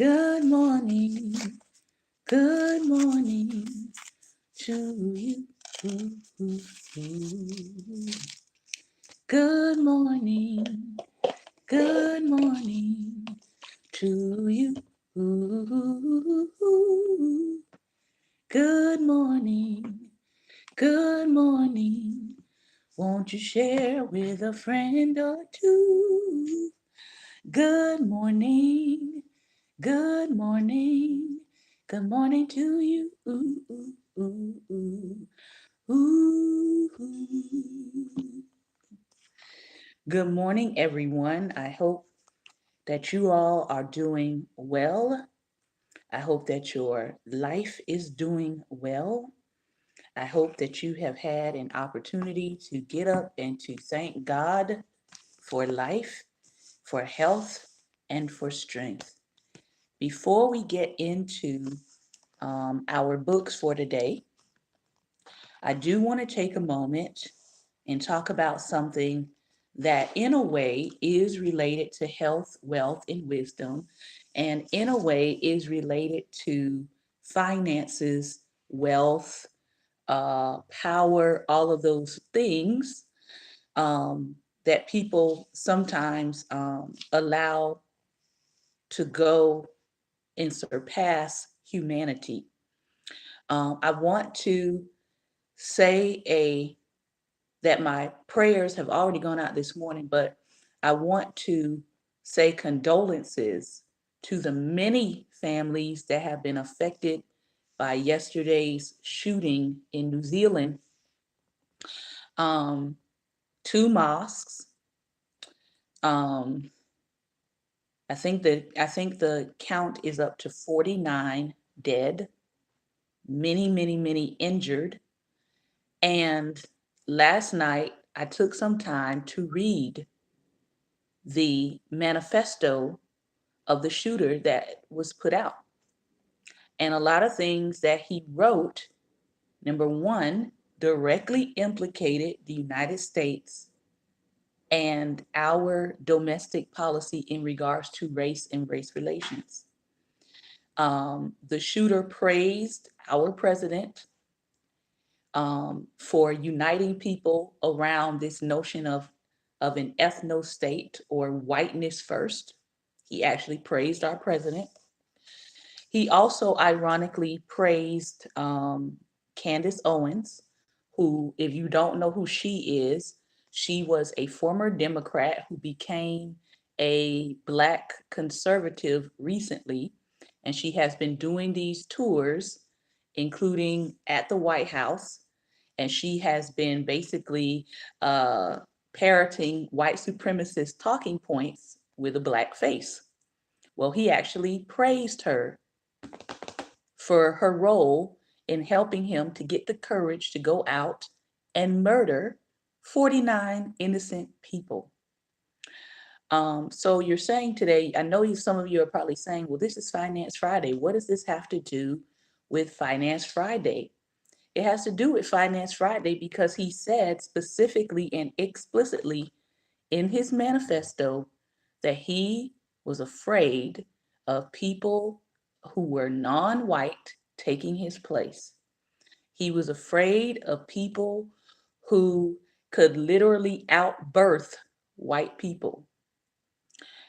Good morning, good morning to you. Good morning, good morning to you. Good morning, good morning. Won't you share with a friend or two? Good morning, good morning, good morning to you. Good morning, everyone. I hope that you all are doing well. I hope that your life is doing well. I hope that you have had an opportunity to get up and to thank God for life, for health, and for strength. Before we get into our books for today, I do want to take a moment and talk about something that, in a way, is related to health, wealth, and wisdom, and in a way, is related to finances, wealth, power, all of those things um, that people sometimes allow to go and surpass humanity. I want to say that my prayers have already gone out this morning, but I want to say condolences to the many families that have been affected by yesterday's shooting in New Zealand. Um, Two mosques. Um, I think the count is up to 49 dead, many, many, many injured. And last night I took some time to read the manifesto of the shooter that was put out. And a lot of things that he wrote, number one, directly implicated the United States and our domestic policy in regards to race and race relations. The shooter praised our president for uniting people around this notion of an ethno state or whiteness first. He actually praised our president. He also ironically praised Candace Owens, who, if you don't know who she was a former Democrat who became a Black conservative recently, and she has been doing these tours, including at the White House, and she has been basically uh, parroting white supremacist talking points with a Black face. Well, he actually praised her for her role in helping him to get the courage to go out and murder 49 innocent people. So you're saying today, I know some of you are probably saying, well, this is Finance Friday. What does this have to do with Finance Friday? It has to do with Finance Friday because he said specifically and explicitly in his manifesto that he was afraid of people who were non-white taking his place. He was afraid of people who could literally outbirth white people.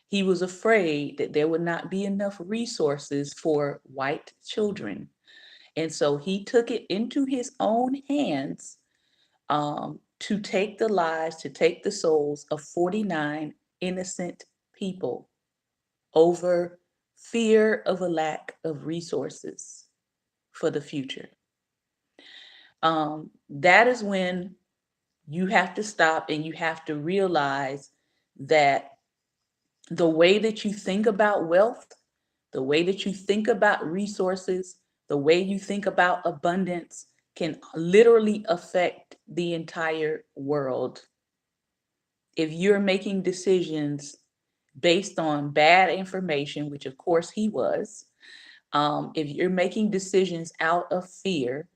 He was afraid that there would not be enough resources for white children. And so he took it into his own hands to take the lives, to take the souls of 49 innocent people over fear of a lack of resources for the future. That is when you have to stop and you have to realize that the way that you think about wealth, the way that you think about resources, the way you think about abundance can literally affect the entire world. If you're making decisions based on bad information, which of course he was, if you're making decisions out of fear,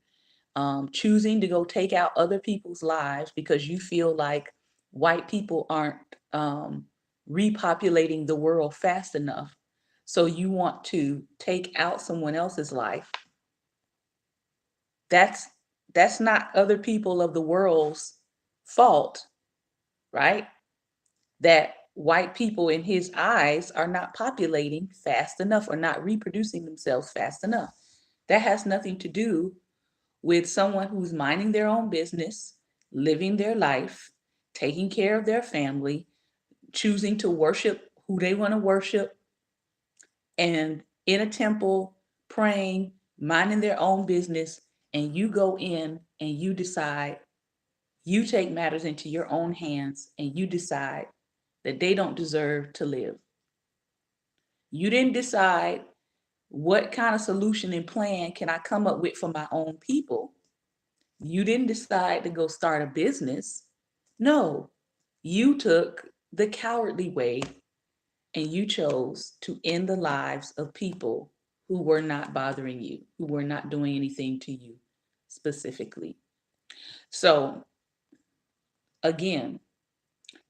choosing to go take out other people's lives because you feel like white people aren't repopulating the world fast enough, So you want to take out someone else's life. That's not other people of the world's fault, right? That white people in his eyes are not populating fast enough or not reproducing themselves fast enough. That has nothing to do with someone who's minding their own business, living their life, taking care of their family, choosing to worship who they want to worship, and in a temple, praying, minding their own business, and you go in and you decide, you take matters into your own hands and you decide that they don't deserve to live. You didn't decide what kind of solution and plan can I come up with for my own people. You didn't decide to go start a business. No, you took the cowardly way and you chose to end the lives of people who were not bothering you, who were not doing anything to you specifically. So, again,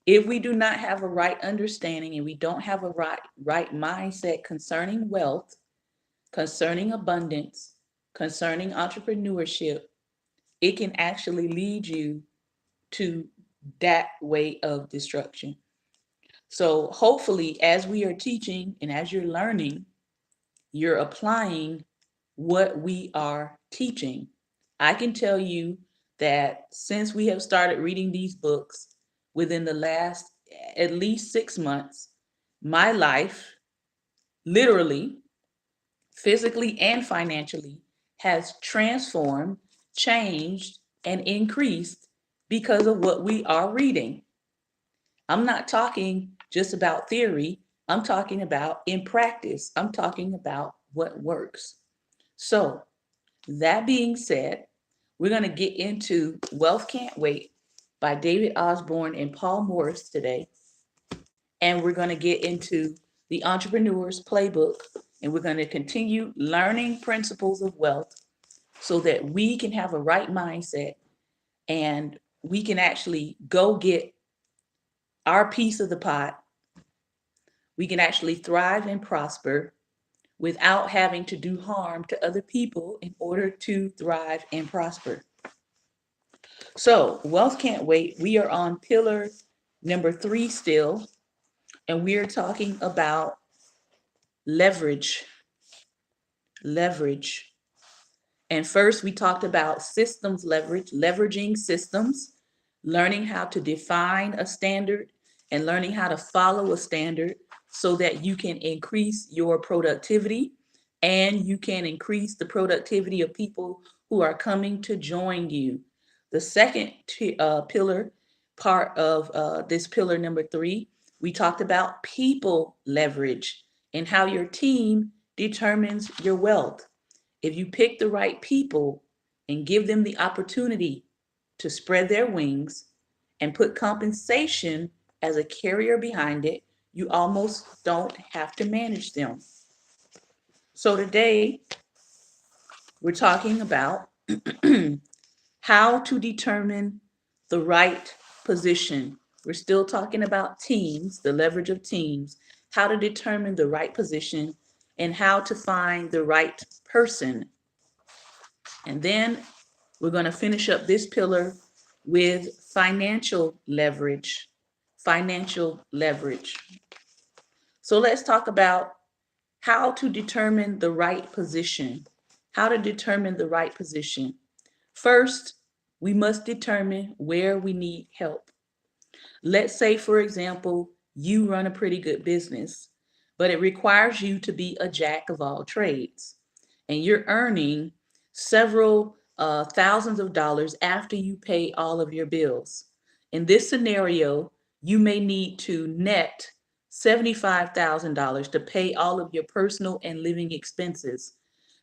if we do not have a right understanding and we don't have a right mindset concerning wealth, concerning abundance, concerning entrepreneurship, it can actually lead you to that way of destruction. So hopefully, as we are teaching and as you're learning, you're applying what we are teaching. I can tell you that since we have started reading these books within the last at least 6 months, my life, literally, physically, and financially, has transformed, changed, and increased because of what we are reading. I'm not talking just about theory. I'm talking about in practice. I'm talking about what works. So, that being said, we're going to get into Wealth Can't Wait by David Osborne and Paul Morris today. And we're going to get into the Entrepreneur's Playbook. And we're going to continue learning principles of wealth so that we can have a right mindset and we can actually go get our piece of the pot. We can actually thrive and prosper without having to do harm to other people in order to thrive and prosper. So, Wealth Can't Wait. We are on pillar number 3 still, and we are talking about leverage. Leverage. And first, we talked about systems leverage, leveraging systems, learning how to define a standard, and learning how to follow a standard so that you can increase your productivity and you can increase the productivity of people who are coming to join you. The second pillar, part of this pillar number 3, we talked about people leverage and how your team determines your wealth. If you pick the right people and give them the opportunity to spread their wings and put compensation as a carrier behind it, you almost don't have to manage them. So today, we're talking about how to determine the right position. We're still talking about teams, the leverage of teams, how to determine the right position, and how to find the right person. And then we're going to finish up this pillar with financial leverage. Financial leverage. So let's talk about how to determine the right position. How to determine the right position. First, we must determine where we need help. Let's say, for example, you run a pretty good business, but it requires you to be a jack of all trades. And you're earning several thousands of dollars after you pay all of your bills. In this scenario, you may need to net $75,000 to pay all of your personal and living expenses.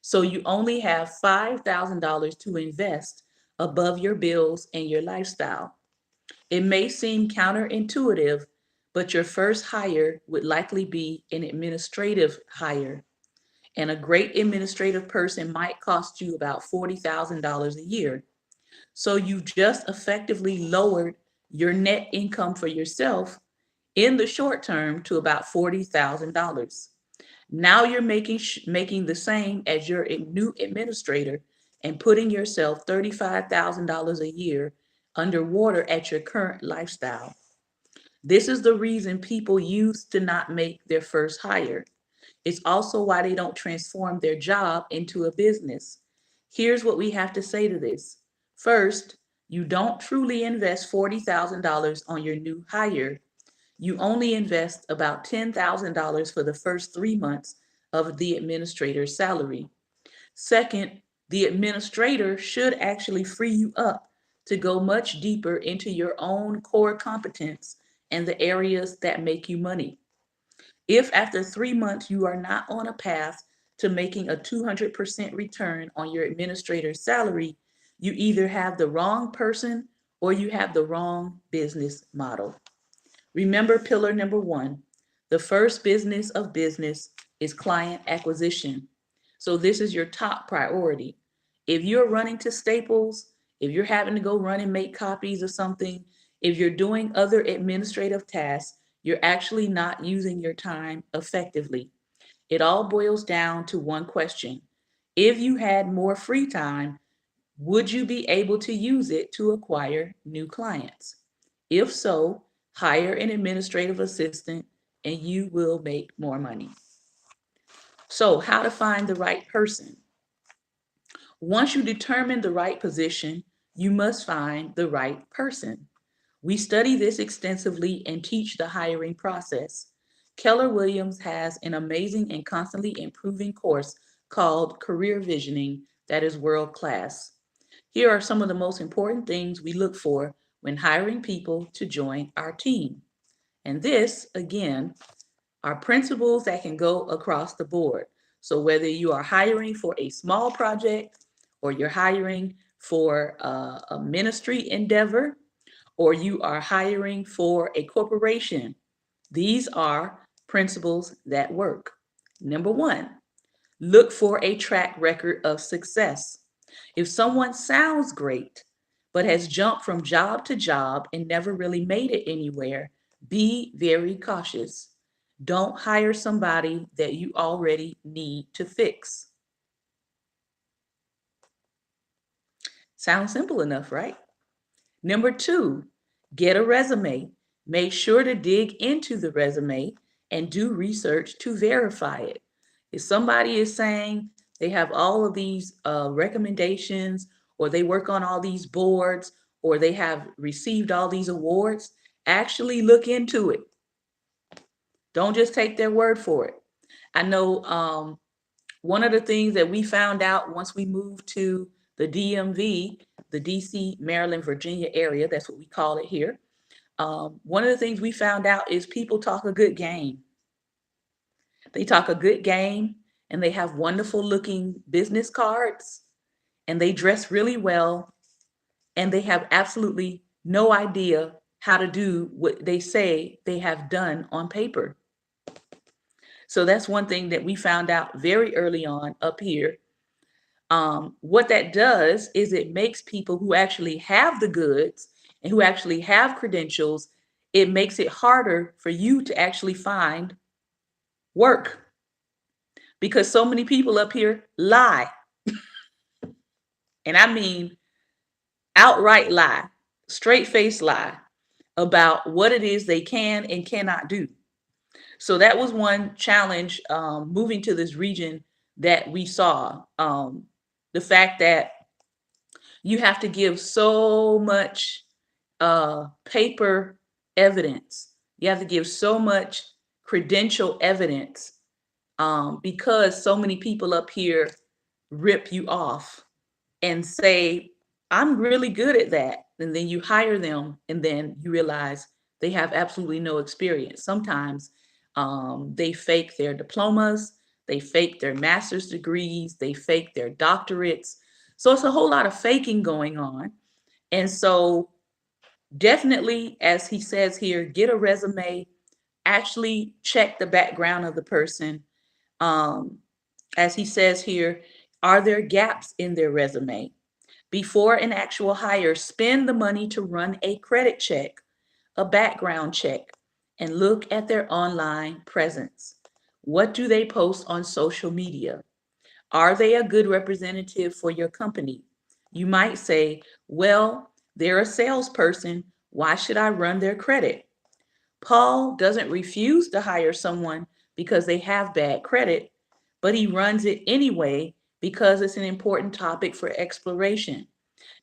So you only have $5,000 to invest above your bills and your lifestyle. It may seem counterintuitive, but your first hire would likely be an administrative hire. And a great administrative person might cost you about $40,000 a year. So you just effectively lowered your net income for yourself in the short term to about $40,000. Now you're making the same as your new administrator and putting yourself $35,000 a year underwater at your current lifestyle. This is the reason people used to not make their first hire. It's also why they don't transform their job into a business. Here's what we have to say to this. First, you don't truly invest $40,000 on your new hire. You only invest about $10,000 for the first 3 months of the administrator's salary. Second, the administrator should actually free you up to go much deeper into your own core competence and the areas that make you money. If after 3 months you are not on a path to making a 200% return on your administrator's salary, you either have the wrong person or you have the wrong business model. Remember pillar number one, the first business of business is client acquisition. So this is your top priority. If you're running to Staples, if you're having to go run and make copies of something, if you're doing other administrative tasks, you're actually not using your time effectively. It all boils down to one question. If you had more free time, would you be able to use it to acquire new clients? If so, hire an administrative assistant and you will make more money. So, how to find the right person? Once you determine the right position, you must find the right person. We study this extensively and teach the hiring process. Keller Williams has an amazing and constantly improving course called Career Visioning that is world class. Here are some of the most important things we look for when hiring people to join our team. And this, again, are principles that can go across the board. So whether you are hiring for a small project or you're hiring for a ministry endeavor or you are hiring for a corporation, these are principles that work. Number one, look for a track record of success. If someone sounds great, but has jumped from job to job and never really made it anywhere, be very cautious. Don't hire somebody that you already need to fix. Sounds simple enough, right? Number two, get a resume. Make sure to dig into the resume and do research to verify it. If somebody is saying they have all of these recommendations, or they work on all these boards, or they have received all these awards, actually look into it. Don't just take their word for it. I know one of the things that we found out once we moved to the DMV, the DC, Maryland, Virginia area, that's what we call it here. One of the things we found out is people talk a good game. They talk a good game and they have wonderful looking business cards and they dress really well and they have absolutely no idea how to do what they say they have done on paper. So that's one thing that we found out very early on up here. What that does is it makes people who actually have the goods and who actually have credentials, it makes it harder for you to actually find work because so many people up here lie. And I mean outright lie, straight face lie about what it is they can and cannot do. So that was one challenge moving to this region that we saw. The fact that you have to give so much paper evidence. You have to give so much credential evidence because so many people up here rip you off and say, I'm really good at that. And then you hire them and then you realize they have absolutely no experience. Sometimes they fake their diplomas, they fake their master's degrees, they fake their doctorates. So it's a whole lot of faking going on. And so definitely, as he says here, get a resume, actually check the background of the person. Um, as he says here, are there gaps in their resume? Before an actual hire, spend the money to run a credit check, a background check, and look at their online presence. What do they post on social media? Are they a good representative for your company? You might say, well, they're a salesperson. Why should I run their credit? Paul doesn't refuse to hire someone because they have bad credit, but he runs it anyway because it's an important topic for exploration.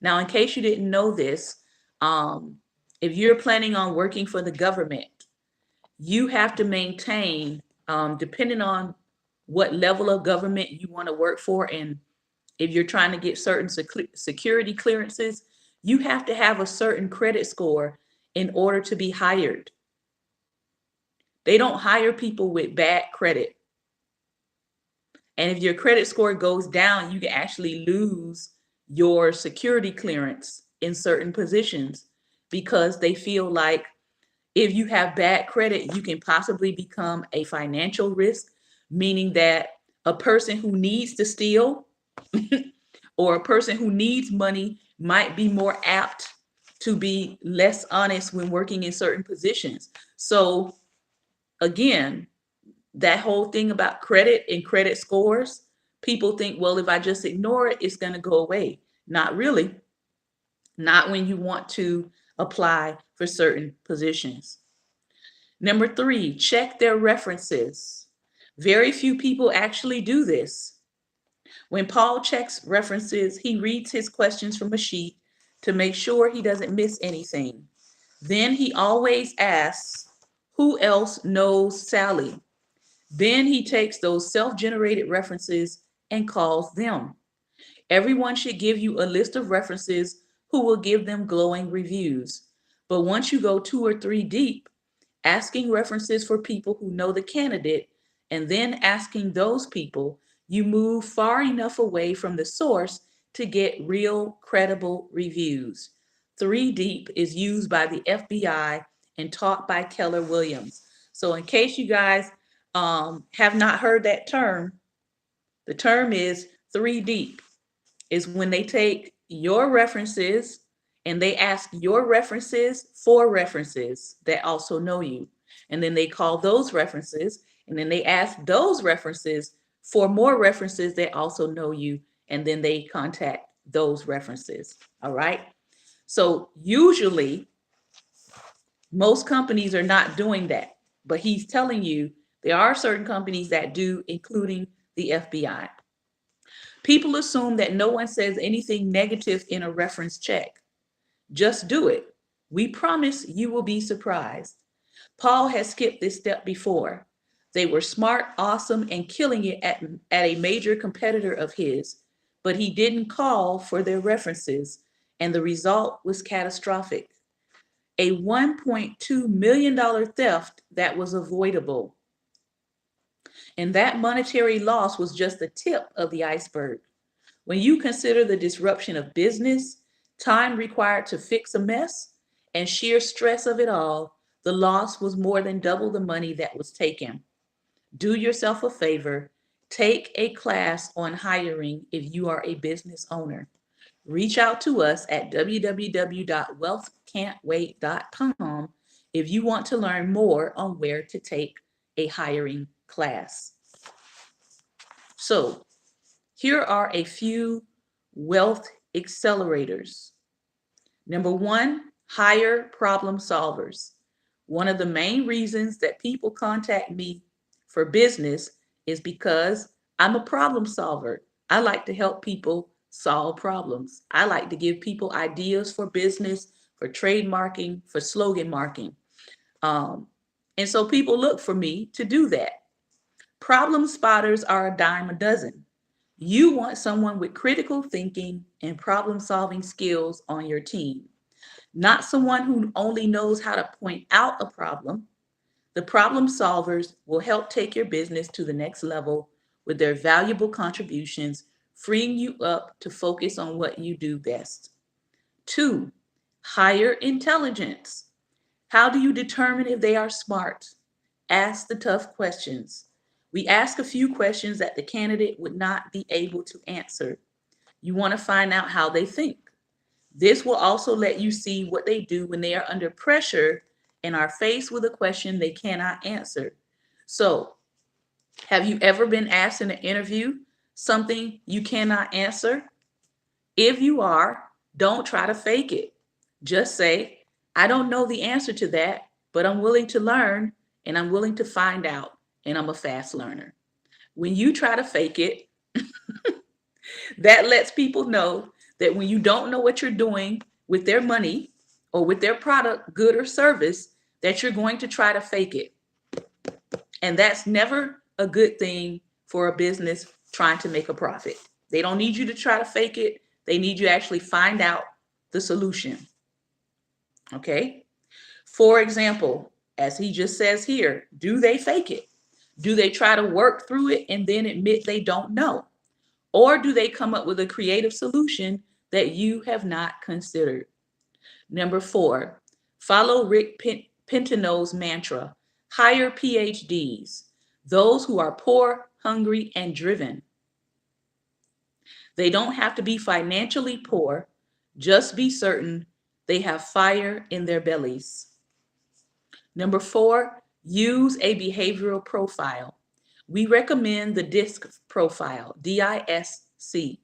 Now, in case you didn't know this, um, if you're planning on working for the government, you have to maintain, depending on what level of government you want to work for, and if you're trying to get certain security clearances, you have to have a certain credit score in order to be hired. They don't hire people with bad credit. And if your credit score goes down, you can actually lose your security clearance in certain positions because they feel like if you have bad credit, you can possibly become a financial risk, meaning that a person who needs to steal or a person who needs money might be more apt to be less honest when working in certain positions. So again, that whole thing about credit and credit scores, people think, well, if I just ignore it, it's going to go away. Not really. Not when you want to apply for certain positions. Number 3, check their references. Very few people actually do this. When Paul checks references, he reads his questions from a sheet to make sure he doesn't miss anything. Then he always asks, who else knows Sally? Then he takes those self-generated references and calls them. Everyone should give you a list of references who will give them glowing reviews. But once you go 2 or 3 deep, asking references for people who know the candidate and then asking those people, you move far enough away from the source to get real credible reviews. 3 deep is used by the FBI and taught by Keller Williams. So in case you guys have not heard that term, the term is 3 deep. Is when they take your references and they ask your references for references that also know you. And then they call those references and then they ask those references for more references that also know you. And then they contact those references. All right. So usually most companies are not doing that, but he's telling you there are certain companies that do, including the FBI. People assume that no one says anything negative in a reference check. Just do it. We promise you will be surprised. Paul has skipped this step before. They were smart, awesome, and killing it at a major competitor of his, but he didn't call for their references, and the result was catastrophic. A $1.2 million theft that was avoidable. And that monetary loss was just the tip of the iceberg. When you consider the disruption of business, time required to fix a mess, and sheer stress of it all, the loss was more than double the money that was taken. Do yourself a favor, take a class on hiring if you are a business owner. Reach out to us at www.wealthcan'twait.com if you want to learn more on where to take a hiring class. So, here are a few wealth accelerators. Number 1, hire problem solvers. One of the main reasons that people contact me for business is because I'm a problem solver. I like to help people solve problems. I like to give people ideas for business, for trademarking, for slogan marking. And so people look for me to do that. Problem spotters are a dime a dozen. You want someone with critical thinking and problem-solving skills on your team, not someone who only knows how to point out a problem. The problem solvers will help take your business to the next level with their valuable contributions, freeing you up to focus on what you do best. 2, hire intelligence. How do you determine if they are smart? Ask the tough questions. We ask a few questions that the candidate would not be able to answer. You want to find out how they think. This will also let you see what they do when they are under pressure and are faced with a question they cannot answer. So Have you ever been asked in an interview something you cannot answer? If you are, don't try to fake it. Just say, I don't know the answer to that, but I'm willing to learn and I'm willing to find out, and I'm a fast learner. When you try to fake it, that lets people know that when you don't know what you're doing with their money or with their product, good or service, that you're going to try to fake it. And that's never a good thing for a business trying to make a profit. They don't need you to try to fake it. They need you to actually find out the solution. Okay? For example, as he just says here, do they fake it? Do they try to work through it and then admit they don't know? Or do they come up with a creative solution that you have not considered? Number 4, follow Rick Pitino's mantra, hire PhDs, those who are poor, hungry, and driven. They don't have to be financially poor, just be certain they have fire in their bellies. Number 4, use a behavioral profile. We recommend the DISC profile, DISC.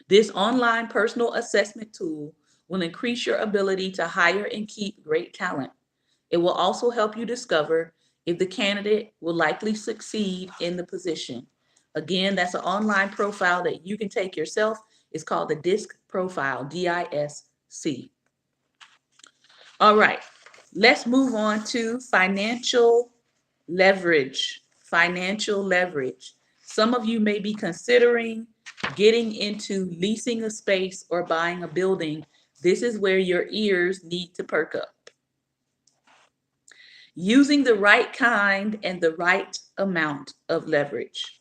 This online personal assessment tool will increase your ability to hire and keep great talent. It will also help you discover if the candidate will likely succeed in the position. Again, that's an online profile that you can take yourself. It's called the DISC profile, DISC. All right, let's move on to financial leverage. Financial leverage. Some of you may be considering getting into leasing a space or buying a building. This is where your ears need to perk up. Using the right kind and the right amount of leverage.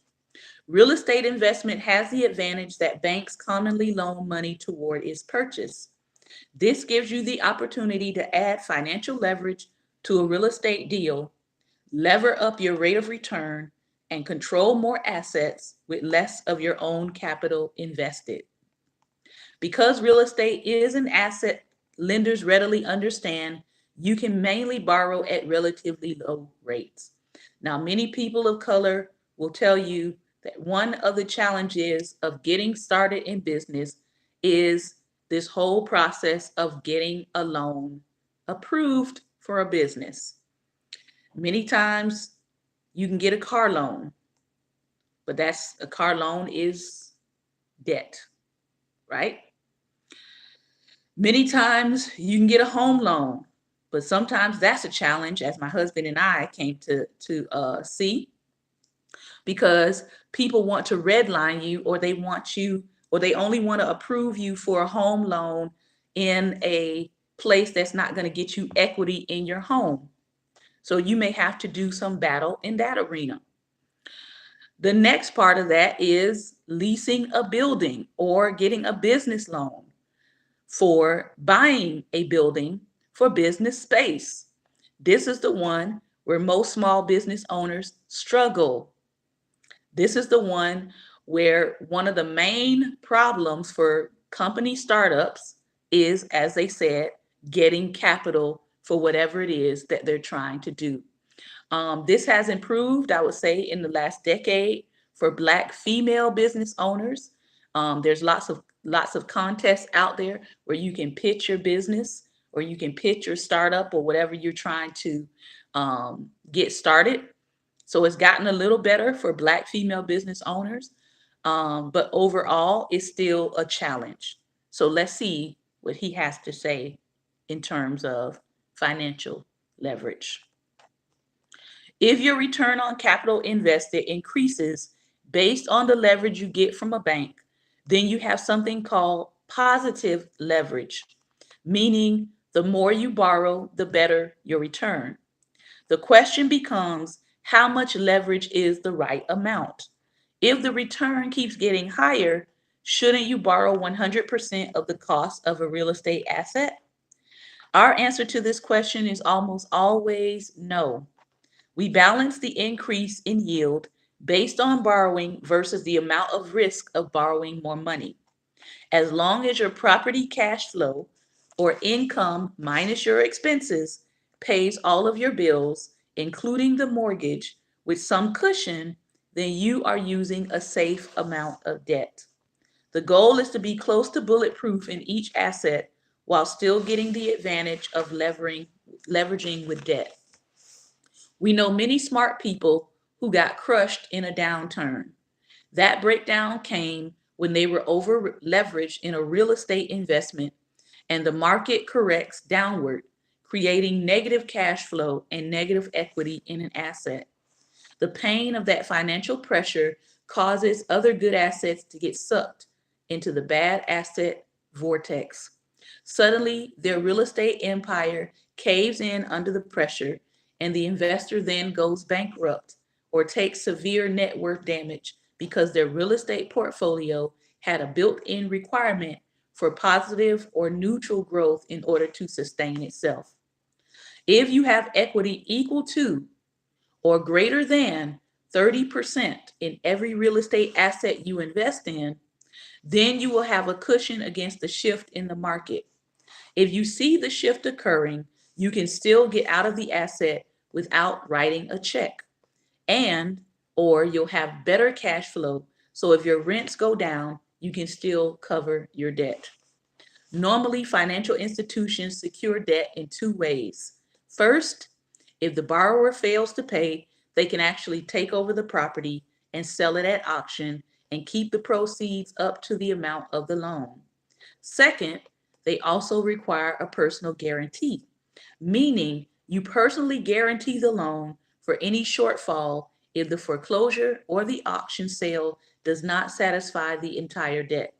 Real estate investment has the advantage that banks commonly loan money toward its purchase. This gives you the opportunity to add financial leverage to a real estate deal, lever up your rate of return, and control more assets with less of your own capital invested. Because real estate is an asset lenders readily understand, you can mainly borrow at relatively low rates. Now, many people of color will tell you that one of the challenges of getting started in business is this whole process of getting a loan approved for a business. Many times you can get a car loan, but a car loan is debt, right? Many times you can get a home loan, but sometimes that's a challenge, as my husband and I came to see, because people want to redline you, or they want you, or they only want to approve you for a home loan in a place that's not going to get you equity in your home. So you may have to do some battle in that arena. The next part of that is leasing a building or getting a business loan for buying a building for business space. This is the one where most small business owners struggle. This is the one where one of the main problems for company startups is, as they said, getting capital for whatever it is that they're trying to do. This has improved, I would say, in the last decade for Black female business owners. There's lots of contests out there where you can pitch your business, or you can pitch your startup, or whatever you're trying to get started. So it's gotten a little better for Black female business owners, but overall, it's still a challenge. So let's see what he has to say in terms of financial leverage. If your return on capital invested increases based on the leverage you get from a bank, then you have something called positive leverage, meaning the more you borrow, the better your return. The question becomes, how much leverage is the right amount? If the return keeps getting higher, shouldn't you borrow 100% of the cost of a real estate asset? Our answer to this question is almost always no. We balance the increase in yield based on borrowing versus the amount of risk of borrowing more money. As long as your property cash flow, or income minus your expenses, pays all of your bills, including the mortgage, with some cushion, then you are using a safe amount of debt. The goal is to be close to bulletproof in each asset while still getting the advantage of leveraging with debt. We know many smart people who got crushed in a downturn. That breakdown came when they were over leveraged in a real estate investment and the market corrects downward, creating negative cash flow and negative equity in an asset. The pain of that financial pressure causes other good assets to get sucked into the bad asset vortex. Suddenly, their real estate empire caves in under the pressure, and the investor then goes bankrupt or takes severe net worth damage because their real estate portfolio had a built in requirement for positive or neutral growth in order to sustain itself. If you have equity equal to or greater than 30% in every real estate asset you invest in, then you will have a cushion against the shift in the market. If you see the shift occurring, you can still get out of the asset without writing a check. And or you'll have better cash flow. So if your rents go down, you can still cover your debt. Normally, financial institutions secure debt in two ways. First, if the borrower fails to pay, they can actually take over the property and sell it at auction and keep the proceeds up to the amount of the loan. Second, they also require a personal guarantee, meaning you personally guarantee the loan for any shortfall if the foreclosure or the auction sale does not satisfy the entire debt.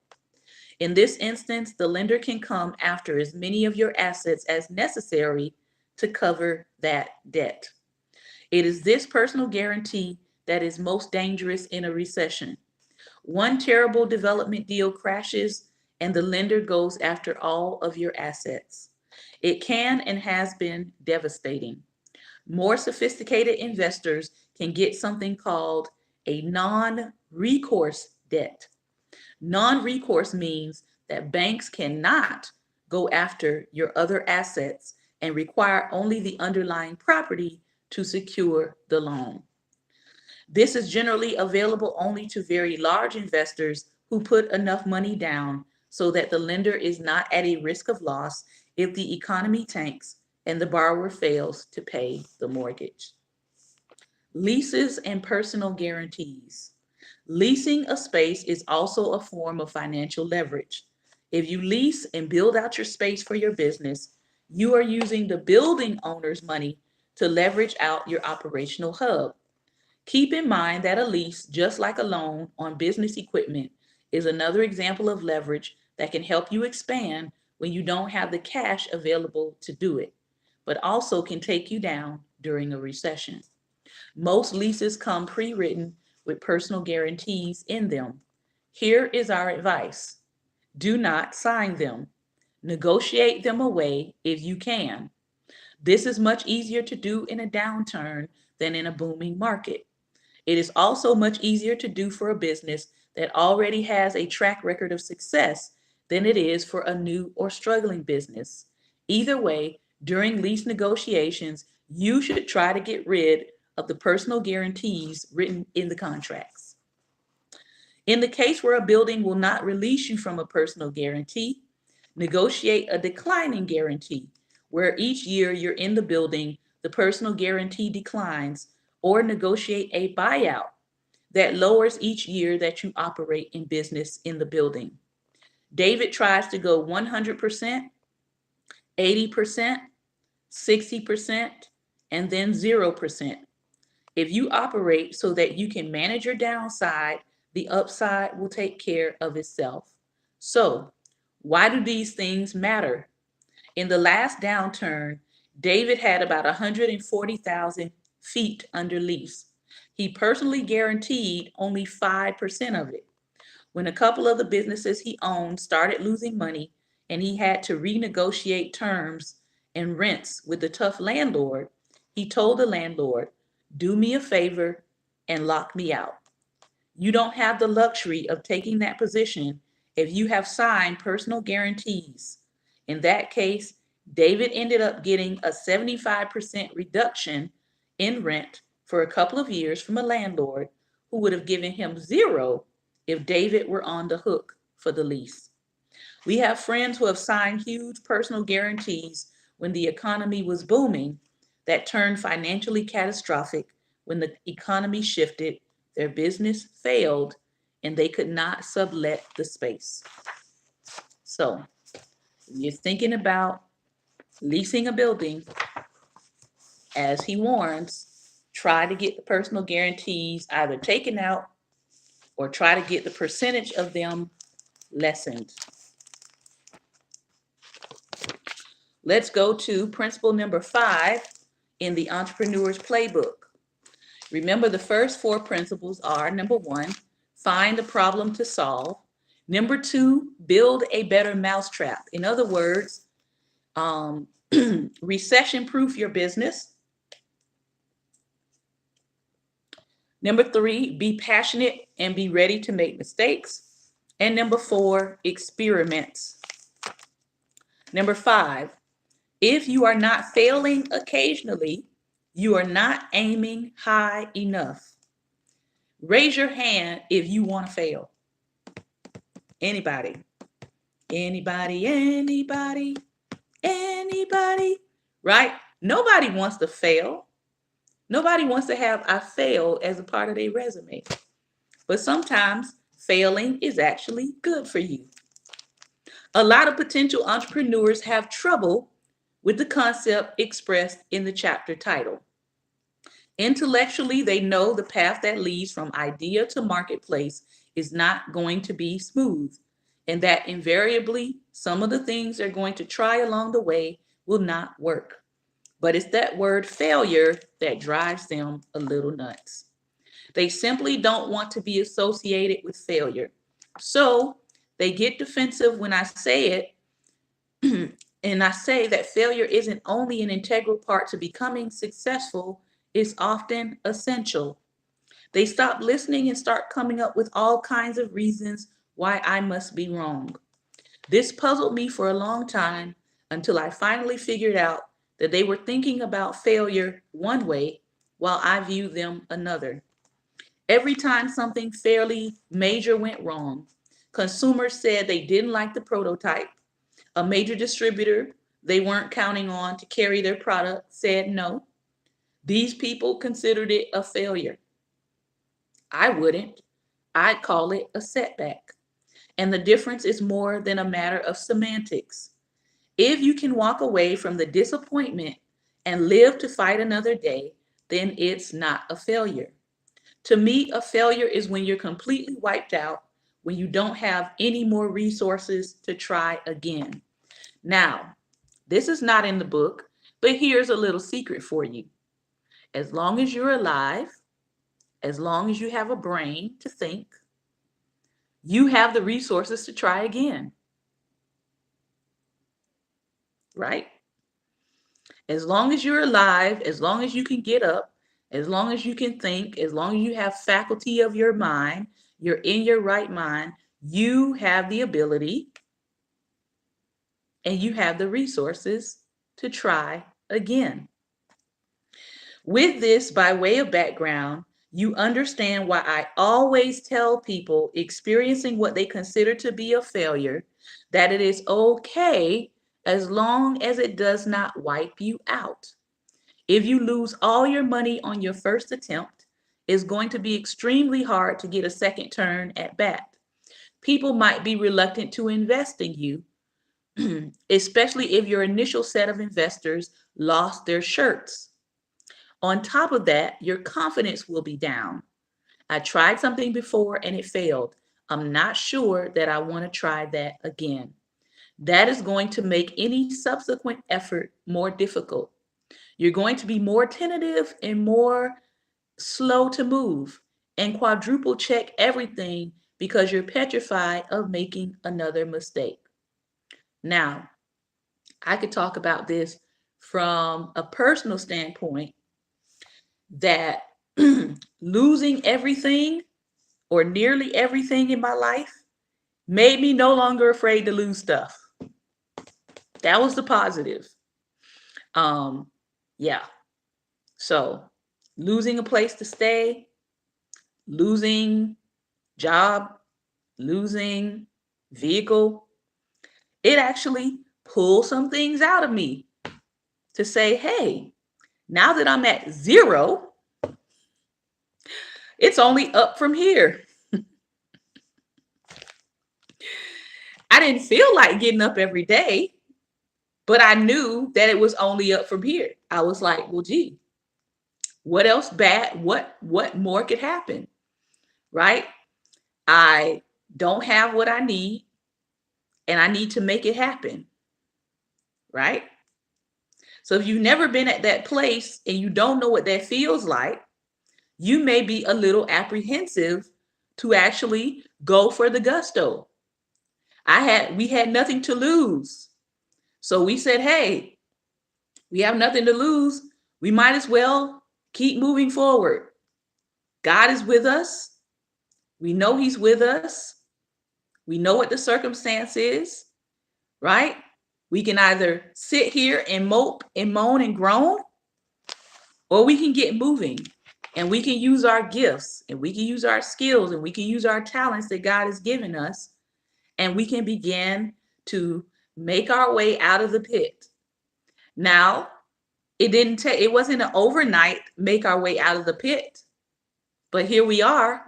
In this instance, the lender can come after as many of your assets as necessary to cover that debt. It is this personal guarantee that is most dangerous in a recession. One terrible development deal crashes and the lender goes after all of your assets. It can and has been devastating. More sophisticated investors can get something called a non recourse debt. Non recourse means that banks cannot go after your other assets and require only the underlying property to secure the loan. This is generally available only to very large investors who put enough money down so that the lender is not at a risk of loss if the economy tanks and the borrower fails to pay the mortgage. Leases and personal guarantees. Leasing a space is also a form of financial leverage. If you lease and build out your space for your business, you are using the building owner's money to leverage out your operational hub. Keep in mind that a lease, just like a loan on business equipment, is another example of leverage that can help you expand when you don't have the cash available to do it, but also can take you down during a recession. Most leases come pre-written with personal guarantees in them. Here is our advice. Do not sign them. Negotiate them away if you can. This is much easier to do in a downturn than in a booming market. It is also much easier to do for a business that already has a track record of success than it is for a new or struggling business. Either way, during lease negotiations, you should try to get rid of the personal guarantees written in the contracts. In the case where a building will not release you from a personal guarantee, negotiate a declining guarantee, where each year you're in the building, the personal guarantee declines, or negotiate a buyout that lowers each year that you operate in business in the building. David tries to go 100%, 80%, 60%, and then 0%. If you operate so that you can manage your downside, the upside will take care of itself. So, why do these things matter? In the last downturn, David had about 140,000 feet under lease. He personally guaranteed only 5% of it. When a couple of the businesses he owned started losing money and he had to renegotiate terms and rents with the tough landlord, he told the landlord, "Do me a favor and lock me out." You don't have the luxury of taking that position if you have signed personal guarantees. In that case, David ended up getting a 75% reduction in rent for a couple of years from a landlord who would have given him 0 if David were on the hook for the lease. We have friends who have signed huge personal guarantees when the economy was booming that turned financially catastrophic when the economy shifted, their business failed, and they could not sublet the space. So, when you're thinking about leasing a building, as he warns, try to get the personal guarantees either taken out or try to get the percentage of them lessened. Let's go to principle number 5 in the Entrepreneur's Playbook. Remember, the first 4 principles are: number 1, find a problem to solve. Number 2, build a better mousetrap. In other words, recession-proof your business. Number 3, be passionate and be ready to make mistakes. And number 4, experiments. Number 5, if you are not failing occasionally, you are not aiming high enough. Raise your hand if you want to fail. Anybody? Anybody, anybody, anybody, right? Nobody wants to fail. Nobody wants to have "I failed" as a part of their resume. But sometimes failing is actually good for you. A lot of potential entrepreneurs have trouble with the concept expressed in the chapter title. Intellectually, they know the path that leads from idea to marketplace is not going to be smooth, and that invariably some of the things they're going to try along the way will not work. But it's that word failure that drives them a little nuts. They simply don't want to be associated with failure. So they get defensive when I say it, and I say that failure isn't only an integral part to becoming successful, it's often essential. They stop listening and start coming up with all kinds of reasons why I must be wrong. This puzzled me for a long time until I finally figured out that they were thinking about failure one way while I viewed them another. Every time something fairly major went wrong, consumers said they didn't like the prototype. A major distributor they weren't counting on to carry their product said no. These people considered it a failure. I wouldn't. I'd call it a setback. And the difference is more than a matter of semantics. If you can walk away from the disappointment and live to fight another day, then it's not a failure. To me, a failure is when you're completely wiped out, when you don't have any more resources to try again. Now, this is not in the book, but here's a little secret for you. As long as you're alive, as long as you have a brain to think, you have the resources to try again. Right? As long as you're alive, as long as you can get up, as long as you can think, as long as you have faculty of your mind, you're in your right mind, you have the ability and you have the resources to try again. With this, by way of background, you understand why I always tell people experiencing what they consider to be a failure that it is okay as long as it does not wipe you out. If you lose all your money on your first attempt, it's going to be extremely hard to get a second turn at bat. People might be reluctant to invest in you, especially if your initial set of investors lost their shirts. On top of that, your confidence will be down. I tried something before and it failed. I'm not sure that I want to try that again. That is going to make any subsequent effort more difficult. You're going to be more tentative and more slow to move and quadruple check everything because you're petrified of making another mistake. Now, I could talk about this from a personal standpoint that losing everything or nearly everything in my life made me no longer afraid to lose stuff. That was the positive. Yeah. So losing a place to stay, losing job, losing vehicle, it actually pulled some things out of me to say, hey, now that I'm at 0, it's only up from here. I didn't feel like getting up every day, but I knew that it was only up from here. I was like, well, gee, what else bad? What more could happen? Right? I don't have what I need, and I need to make it happen. Right? So if you've never been at that place and you don't know what that feels like, you may be a little apprehensive to actually go for the gusto. We had nothing to lose. So we said, hey, we have nothing to lose. We might as well keep moving forward. God is with us. We know he's with us. We know what the circumstance is, right? We can either sit here and mope and moan and groan, or we can get moving, and we can use our gifts, and we can use our skills, and we can use our talents that God has given us, and we can begin to make our way out of the pit. Now, it wasn't an overnight make our way out of the pit, but here we are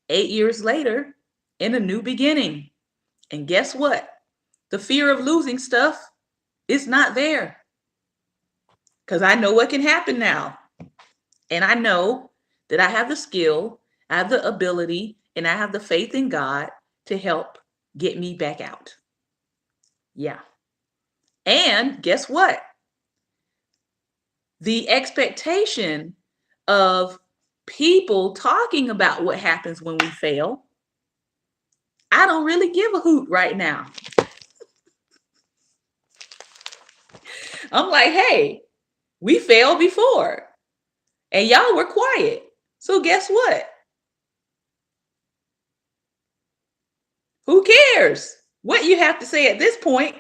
8 years later in a new beginning. And guess what? The fear of losing stuff is not there, because I know what can happen now. And I know that I have the skill, I have the ability, and I have the faith in God to help get me back out. Yeah. And guess what? The expectation of people talking about what happens when we fail, I don't really give a hoot right now. I'm like, hey, we failed before and y'all were quiet. So guess what? Who cares what you have to say at this point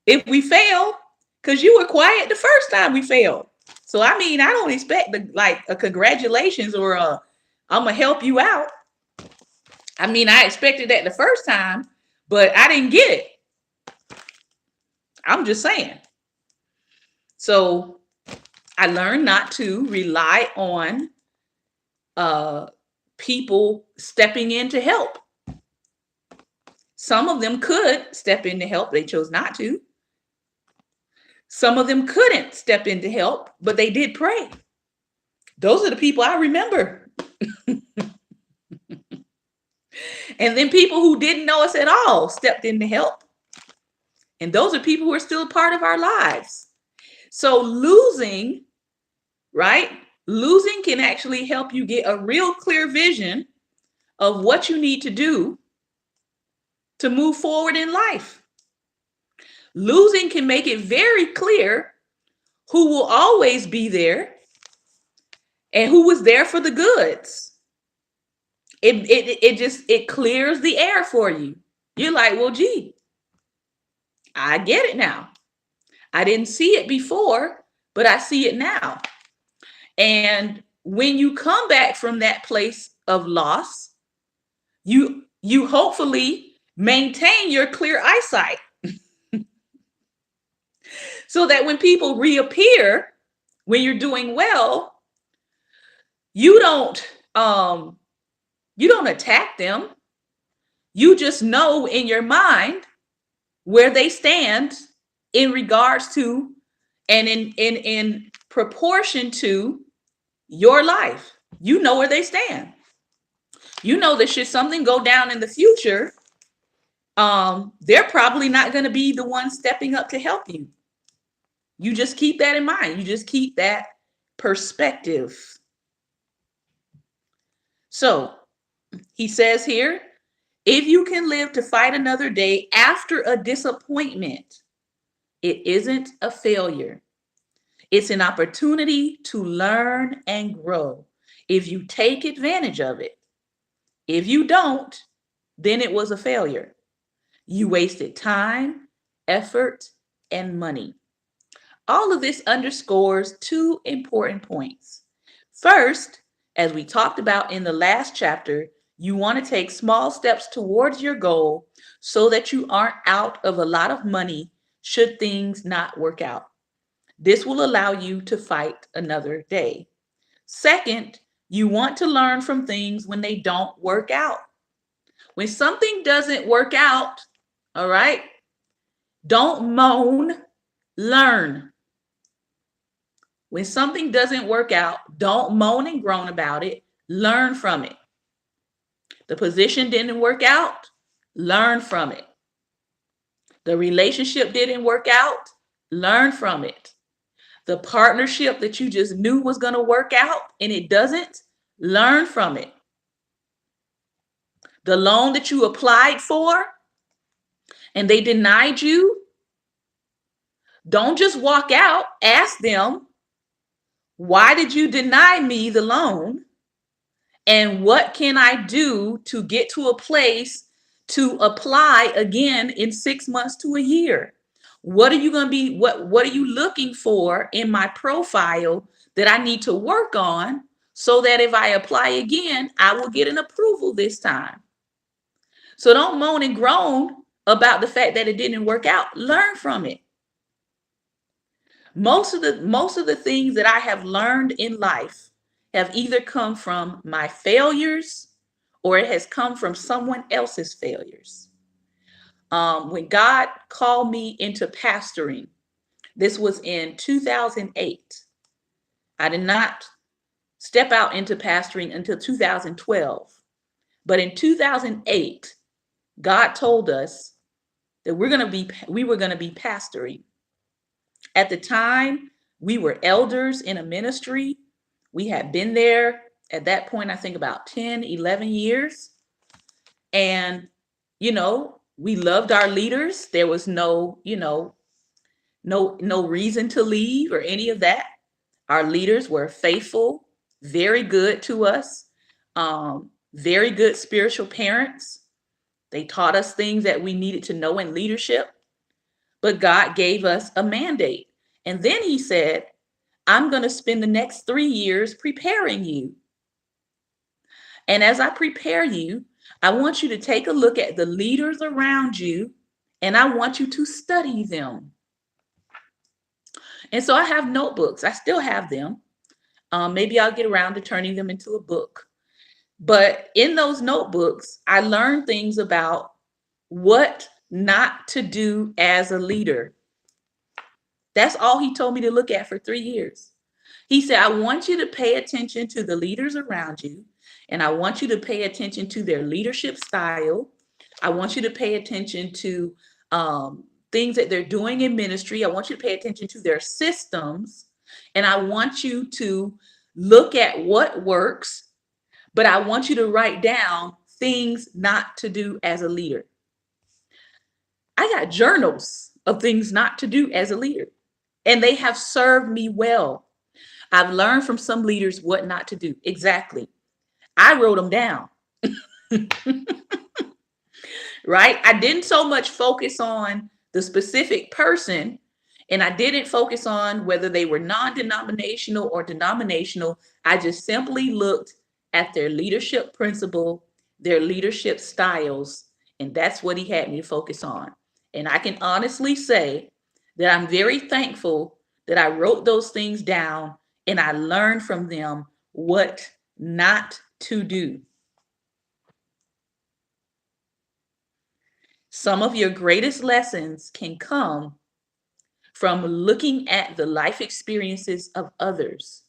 if we fail? Because you were quiet the first time we failed. So I mean, I don't expect a congratulations or I'm gonna help you out. I mean, I expected that the first time, but I didn't get it. I'm just saying. So I learned not to rely on people stepping in to help. Some of them could step in to help. They chose not to. Some of them couldn't step in to help, but they did pray. Those are the people I remember. And then people who didn't know us at all stepped in to help. And those are people who are still a part of our lives. So losing, right? Losing can actually help you get a real clear vision of what you need to do to move forward in life. Losing can make it very clear who will always be there and who was there for the goods. It clears the air for you. You're like, well, gee, I get it now. I didn't see it before, but I see it now. And when you come back from that place of loss, you hopefully maintain your clear eyesight so that when people reappear, when you're doing well, you don't attack them. You just know in your mind where they stand in regards to and in proportion to your life. You know where they stand. You know that should something go down in the future, they're probably not going to be the one stepping up to help you. You just keep that in mind. You just keep that perspective. So he says here, if you can live to fight another day after a disappointment, it isn't a failure. It's an opportunity to learn and grow if you take advantage of it. If you don't, then it was a failure. You wasted time, effort, and money. All of this underscores two important points. First, As we talked about in the last chapter, you want to take small steps towards your goal so that you aren't out of a lot of money should things not work out. This will allow you to fight another day. Second, you want to learn from things when they don't work out. When something doesn't work out, all right, don't moan, learn. When something doesn't work out, don't moan and groan about it, learn from it. The position didn't work out, learn from it. The relationship didn't work out, learn from it. The partnership that you just knew was going to work out and it doesn't, learn from it. The loan that you applied for and they denied you, don't just walk out, ask them, why did you deny me the loan? And what can I do to get to a place to apply again in 6 months to a year? What are you going to be, what are you looking for in my profile that I need to work on so that if I apply again, I will get an approval this time? So don't moan and groan about the fact that it didn't work out. Learn from it. Most of the things that I have learned in life have either come from my failures or it has come from someone else's failures. When God called me into pastoring, this was in 2008. I did not step out into pastoring until 2012. But in 2008, God told us that we were going to be pastoring. At the time, we were elders in a ministry. We had been there at that point, I think about 10, 11 years. And, we loved our leaders. There was no reason to leave or any of that. Our leaders were faithful, very good to us, very good spiritual parents. They taught us things that we needed to know in leadership. But God gave us a mandate. And then he said, I'm going to spend the next 3 years preparing you. And as I prepare you, I want you to take a look at the leaders around you, and I want you to study them. And so I have notebooks. I still have them. Maybe I'll get around to turning them into a book. But in those notebooks, I learned things about what not to do as a leader. That's all he told me to look at for 3 years. He said, I want you to pay attention to the leaders around you, and I want you to pay attention to their leadership style. I want you to pay attention to things that they're doing in ministry. I want you to pay attention to their systems, and I want you to look at what works, but I want you to write down things not to do as a leader. I got journals of things not to do as a leader, and they have served me well. I've learned from some leaders what not to do. Exactly. I wrote them down. Right? I didn't so much focus on the specific person, and I didn't focus on whether they were non-denominational or denominational. I just simply looked at their leadership principle, their leadership styles, and that's what he had me to focus on. And I can honestly say that I'm very thankful that I wrote those things down and I learned from them what not to do. Some of your greatest lessons can come from looking at the life experiences of others.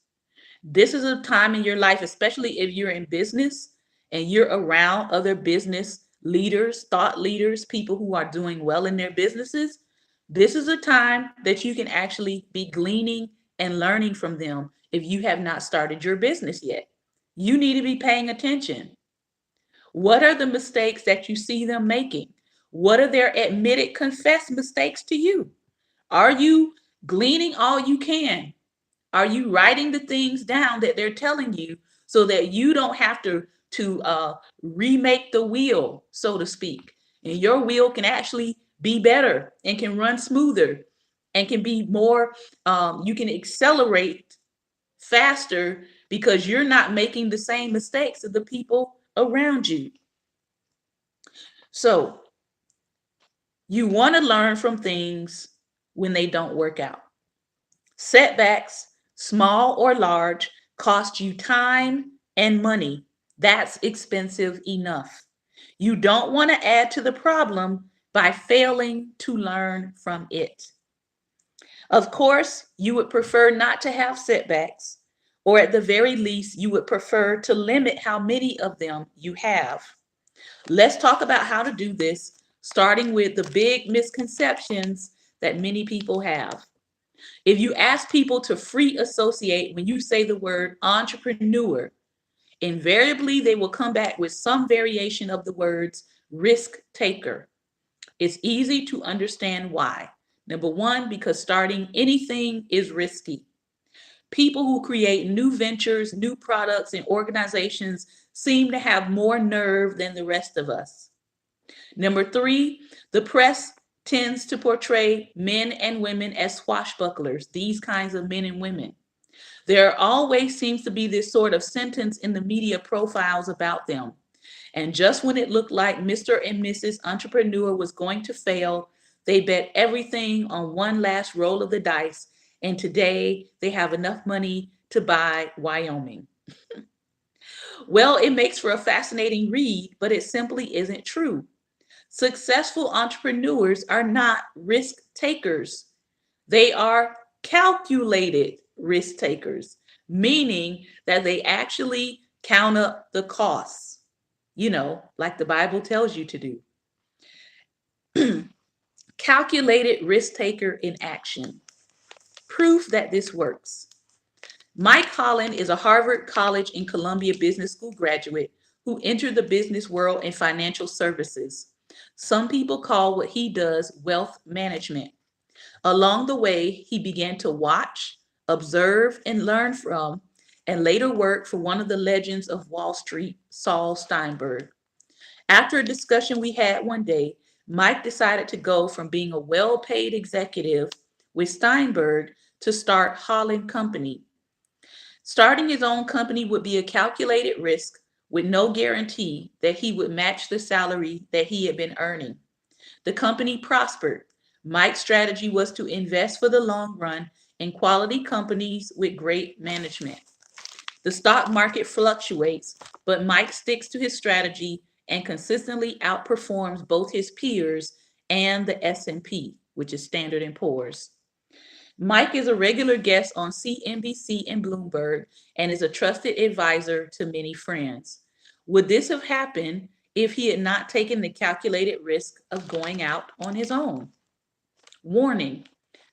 This is a time in your life, especially if you're in business and you're around other business leaders, thought leaders, people who are doing well in their businesses. This is a time that you can actually be gleaning and learning from them if you have not started your business yet. You need to be paying attention. What are the mistakes that you see them making? What are their admitted, confessed mistakes to you? Are you gleaning all you can? Are you writing the things down that they're telling you so that you don't have to remake the wheel, so to speak? And your wheel can actually be better and can run smoother and can be more, you can accelerate faster because you're not making the same mistakes of the people around you. So you want to learn from things when they don't work out. Setbacks, small or large, cost you time and money. That's expensive enough. You don't want to add to the problem by failing to learn from it. Of course, you would prefer not to have setbacks, or at the very least, you would prefer to limit how many of them you have. Let's talk about how to do this, starting with the big misconceptions that many people have. If you ask people to free associate when you say the word entrepreneur, invariably they will come back with some variation of the words risk taker. It's easy to understand why. Number one, because starting anything is risky. People who create new ventures, new products, and organizations seem to have more nerve than the rest of us. Number three, the press tends to portray men and women as swashbucklers, these kinds of men and women. There always seems to be this sort of sentence in the media profiles about them. And just when it looked like Mr. and Mrs. Entrepreneur was going to fail, they bet everything on one last roll of the dice. And today they have enough money to buy Wyoming. Well, it makes for a fascinating read, but it simply isn't true. Successful entrepreneurs are not risk takers. They are calculated risk takers, meaning that they actually count up the costs, like the Bible tells you to do. Calculated risk taker in action. Proof that this works. Mike Holland is a Harvard College and Columbia Business School graduate who entered the business world in financial services. Some people call what he does wealth management. Along the way, he began to watch, observe, and learn from, and later work for one of the legends of Wall Street, Saul Steinberg. After a discussion we had one day, Mike decided to go from being a well-paid executive with Steinberg to start Holland Company. Starting his own company would be a calculated risk with no guarantee that he would match the salary that he had been earning. The company prospered. Mike's strategy was to invest for the long run in quality companies with great management. The stock market fluctuates, but Mike sticks to his strategy and consistently outperforms both his peers and the S&P, which is Standard & Poor's. Mike is a regular guest on CNBC and Bloomberg and is a trusted advisor to many friends. Would this have happened if he had not taken the calculated risk of going out on his own? Warning,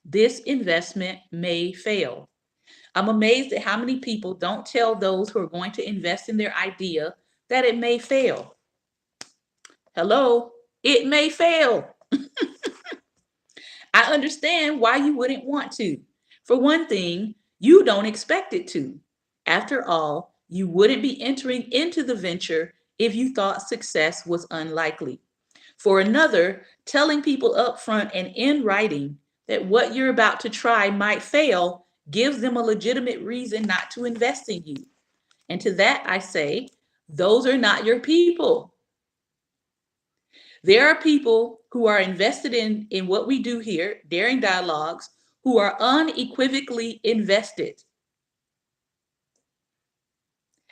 this investment may fail. I'm amazed at how many people don't tell those who are going to invest in their idea that it may fail. Hello, it may fail. I understand why you wouldn't want to. For one thing, you don't expect it to. After all, you wouldn't be entering into the venture if you thought success was unlikely. For another, telling people up front and in writing that what you're about to try might fail gives them a legitimate reason not to invest in you. And to that I say, those are not your people. There are people who are invested in what we do here, Daring Dialogues, who are unequivocally invested.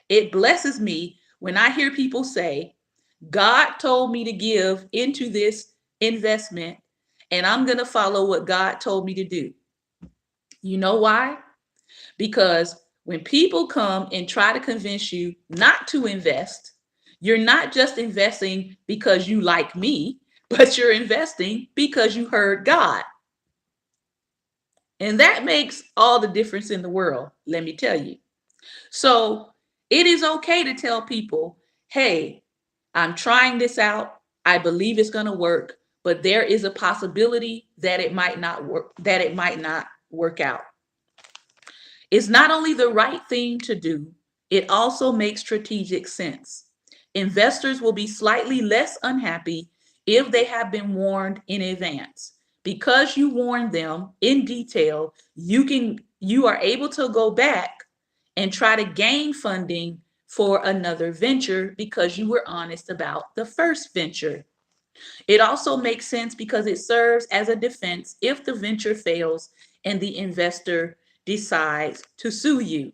It blesses me when I hear people say, God told me to give into this investment, and I'm going to follow what God told me to do. You know why? Because when people come and try to convince you not to invest, you're not just investing because you like me, but you're investing because you heard God. And that makes all the difference in the world, let me tell you. So it is okay to tell people, hey, I'm trying this out. I believe it's going to work, but there is a possibility that it might not work out. It's not only the right thing to do, it also makes strategic sense. Investors will be slightly less unhappy if they have been warned in advance. Because you warned them in detail, you are able to go back and try to gain funding for another venture because you were honest about the first venture. It also makes sense because it serves as a defense if the venture fails and the investor decides to sue you.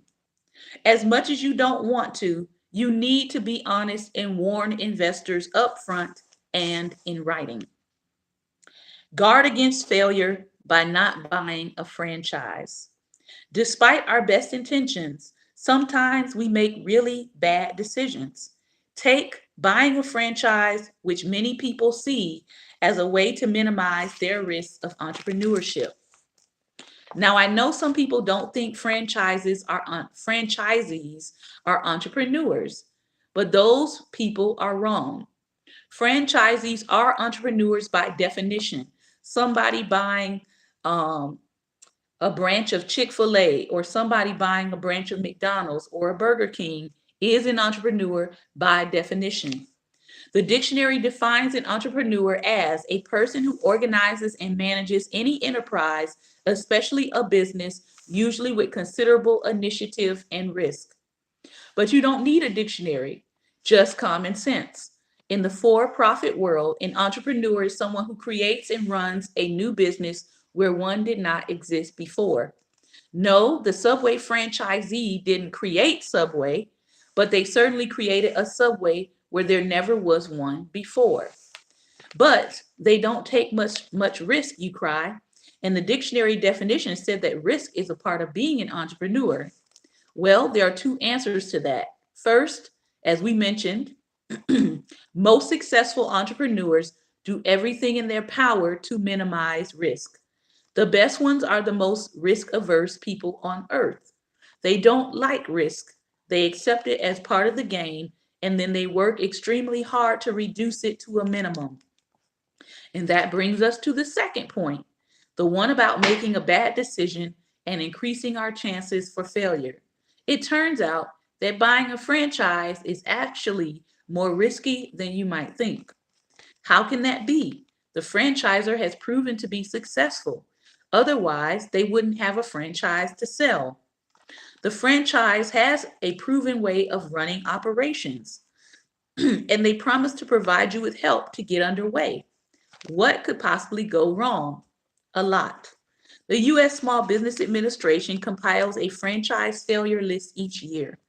As much as you don't want to, you need to be honest and warn investors upfront and in writing. Guard against failure by not buying a franchise. Despite our best intentions, sometimes we make really bad decisions. Take buying a franchise, which many people see as a way to minimize their risks of entrepreneurship. Now, I know some people don't think franchisees are entrepreneurs, but those people are wrong. Franchisees are entrepreneurs by definition. Somebody buying um, a branch of Chick-fil-A or somebody buying a branch of McDonald's or a Burger King is an entrepreneur by definition. The dictionary defines an entrepreneur as a person who organizes and manages any enterprise, especially a business, usually with considerable initiative and risk. But you don't need a dictionary, just common sense. In the for-profit world, an entrepreneur is someone who creates and runs a new business where one did not exist before. No, the Subway franchisee didn't create Subway, but they certainly created a Subway where there never was one before. But they don't take much risk, you cry. And the dictionary definition said that risk is a part of being an entrepreneur. Well, there are two answers to that. First, as we mentioned, most successful entrepreneurs do everything in their power to minimize risk. The best ones are the most risk averse people on earth. They don't like risk. They accept it as part of the game, and then they work extremely hard to reduce it to a minimum. And that brings us to the second point, the one about making a bad decision and increasing our chances for failure. It turns out that buying a franchise is actually more risky than you might think. How can that be? The franchisor has proven to be successful. Otherwise, they wouldn't have a franchise to sell. The franchise has a proven way of running operations, and they promise to provide you with help to get underway. What could possibly go wrong? A lot. The U.S. Small Business Administration compiles a franchise failure list each year,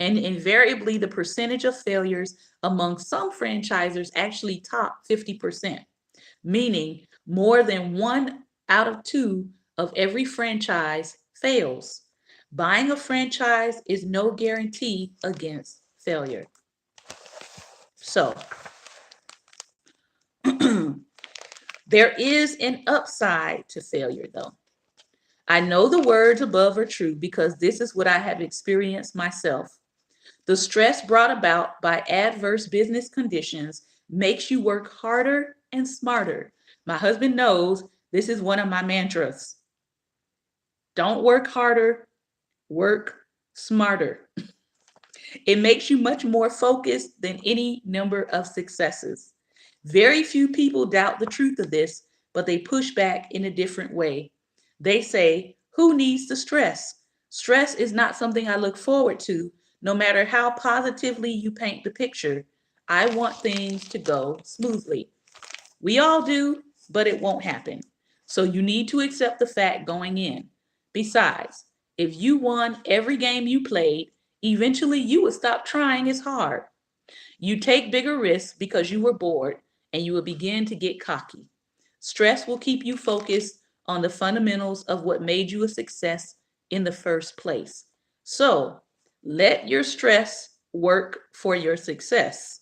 and invariably the percentage of failures among some franchisors actually top 50%, meaning more than 1 out of 2 of every franchise fails. Buying a franchise is no guarantee against failure. So, there is an upside to failure, though. I know the words above are true because this is what I have experienced myself. The stress brought about by adverse business conditions makes you work harder and smarter. My husband knows this is one of my mantras. Don't work harder, work smarter. It makes you much more focused than any number of successes. Very few people doubt the truth of this, but they push back in a different way. They say, who needs the stress? Stress is not something I look forward to, no matter how positively you paint the picture. I want things to go smoothly. We all do, but it won't happen. So you need to accept the fact going in. Besides, if you won every game you played, eventually you would stop trying as hard. You take bigger risks because you were bored, and you will begin to get cocky. Stress will keep you focused on the fundamentals of what made you a success in the first place. So let your stress work for your success.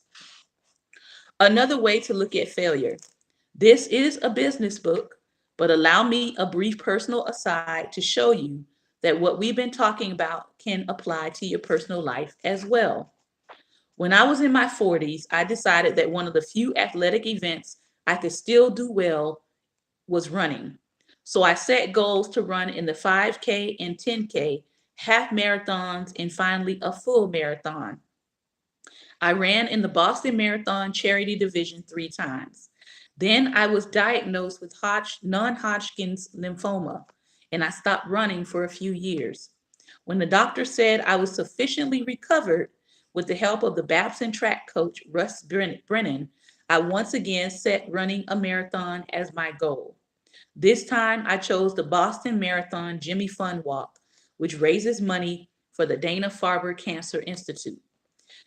Another way to look at failure. This is a business book, but allow me a brief personal aside to show you that what we've been talking about can apply to your personal life as well. When I was in my 40s, I decided that one of the few athletic events I could still do well was running. So I set goals to run in the 5K and 10K, half marathons, and finally a full marathon. I ran in the Boston Marathon Charity Division 3 times. Then I was diagnosed with non-Hodgkin's lymphoma, and I stopped running for a few years. When the doctor said I was sufficiently recovered with the help of the Babson track coach Russ Brennan, I once again set running a marathon as my goal. This time I chose the Boston Marathon Jimmy Fund Walk, which raises money for the Dana-Farber Cancer Institute.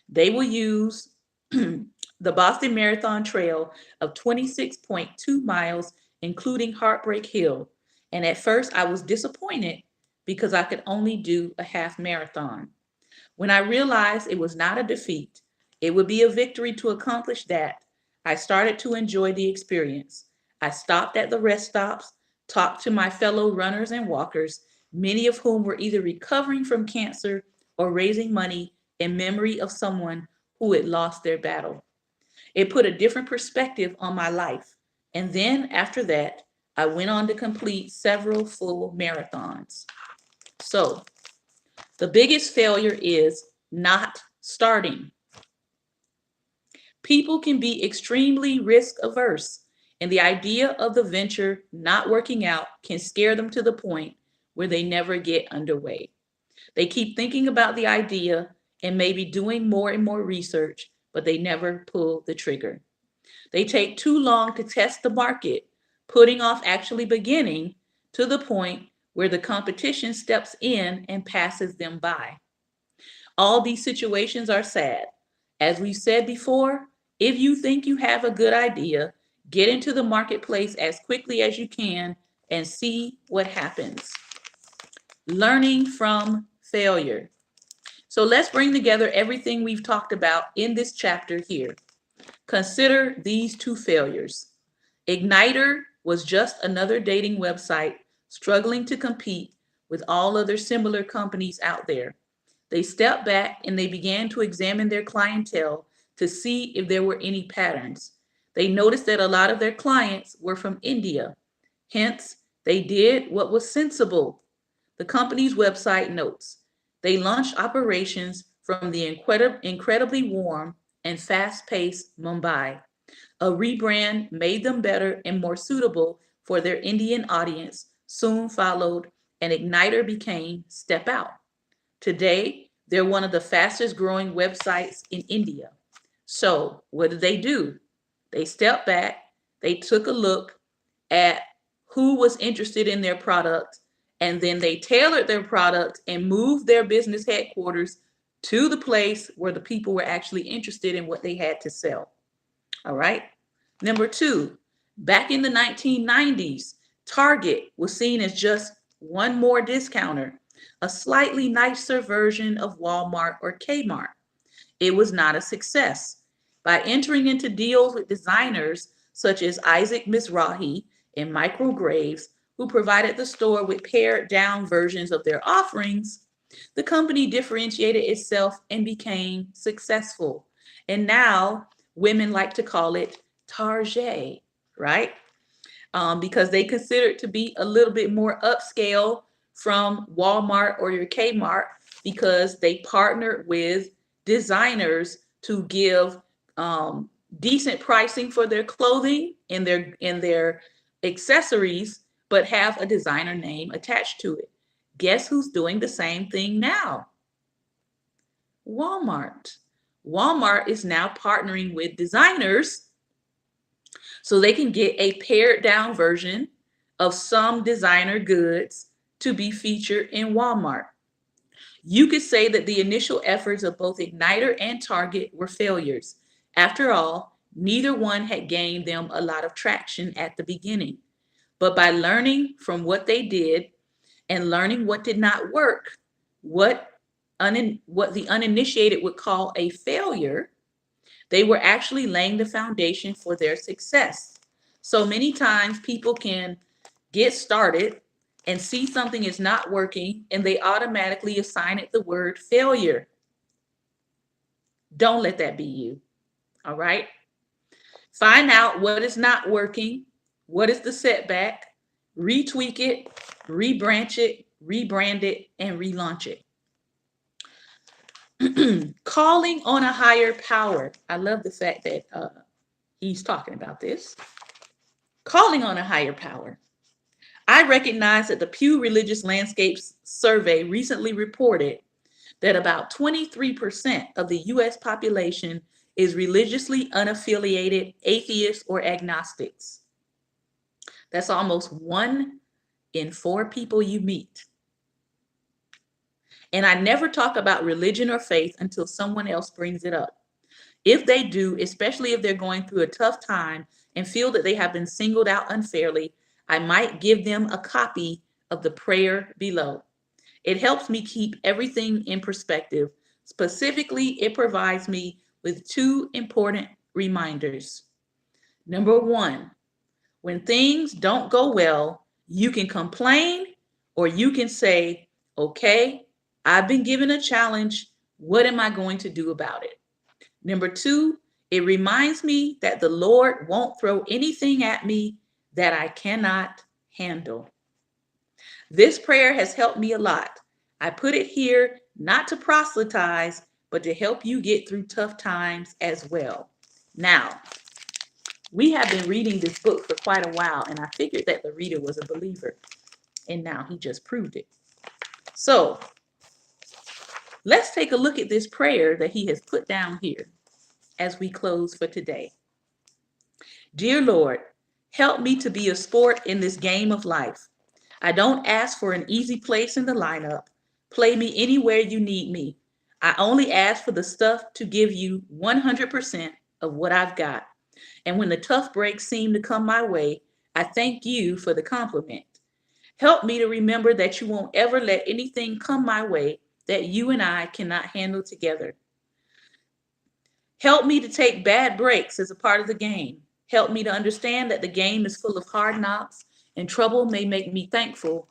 They will use the Boston Marathon Trail of 26.2 miles, including Heartbreak Hill. And at first I was disappointed because I could only do a half marathon. When I realized it was not a defeat, it would be a victory to accomplish that, I started to enjoy the experience. I stopped at the rest stops, talked to my fellow runners and walkers, many of whom were either recovering from cancer or raising money in memory of someone who had lost their battle. It put a different perspective on my life. And then after that, I went on to complete several full marathons. So, the biggest failure is not starting. People can be extremely risk averse, and the idea of the venture not working out can scare them to the point where they never get underway. They keep thinking about the idea and maybe doing more and more research, but they never pull the trigger. They take too long to test the market, putting off actually beginning to the point where the competition steps in and passes them by. All these situations are sad. As we've said before, if you think you have a good idea, get into the marketplace as quickly as you can and see what happens. Learning from failure. So let's bring together everything we've talked about in this chapter here. Consider these two failures. Igniter was just another dating website struggling to compete with all other similar companies out there. They stepped back and they began to examine their clientele to see if there were any patterns. They noticed that a lot of their clients were from India. Hence, they did what was sensible. The company's website notes they launched operations from the incredibly warm and fast paced Mumbai. A rebrand made them better and more suitable for their Indian audience, soon followed, and Igniter became Step Out. Today, they're one of the fastest growing websites in India. So, what did they do? They stepped back, they took a look at who was interested in their product, and then they tailored their product and moved their business headquarters to the place where the people were actually interested in what they had to sell. All right. Number two, back in the 1990s, Target was seen as just one more discounter, a slightly nicer version of Walmart or Kmart. It was not a success. By entering into deals with designers such as Isaac Mizrahi and Michael Graves, who provided the store with pared down versions of their offerings, the company differentiated itself and became successful. And now women like to call it Target, right? Because they consider it to be a little bit more upscale from Walmart or your Kmart because they partner with designers to give decent pricing for their clothing and their accessories, but have a designer name attached to it. Guess who's doing the same thing now? Walmart. Walmart is now partnering with designers so they can get a pared down version of some designer goods to be featured in Walmart. You could say that the initial efforts of both Igniter and Target were failures. After all, neither one had gained them a lot of traction at the beginning. But by learning from what they did and learning what did not work, what the uninitiated would call a failure, they were actually laying the foundation for their success. So many times people can get started and see something is not working and they automatically assign it the word failure. Don't let that be you. All right. Find out what is not working, what is the setback, retweak it, rebranch it, rebrand it, and relaunch it. Calling on a higher power. I love the fact that he's talking about this. Calling on a higher power. I recognize that the Pew Religious Landscapes Survey recently reported that about 23% of the US population is religiously unaffiliated atheists or agnostics. That's almost 1 in 4 people you meet. And I never talk about religion or faith until someone else brings it up. If they do, especially if they're going through a tough time and feel that they have been singled out unfairly, I might give them a copy of the prayer below. It helps me keep everything in perspective. Specifically, it provides me with 2 important reminders. Number 1, when things don't go well, you can complain or you can say, okay, I've been given a challenge. What am I going to do about it? Number 2, it reminds me that the Lord won't throw anything at me that I cannot handle. This prayer has helped me a lot. I put it here not to proselytize, but to help you get through tough times as well. Now, we have been reading this book for quite a while, and I figured that the reader was a believer, and now he just proved it. So, let's take a look at this prayer that he has put down here as we close for today. Dear Lord, help me to be a sport in this game of life. I don't ask for an easy place in the lineup. Play me anywhere you need me. I only ask for the stuff to give you 100% of what I've got. And when the tough breaks seem to come my way, I thank you for the compliment. Help me to remember that you won't ever let anything come my way that you and I cannot handle together. Help me to take bad breaks as a part of the game. Help me to understand that the game is full of hard knocks and trouble may make me thankful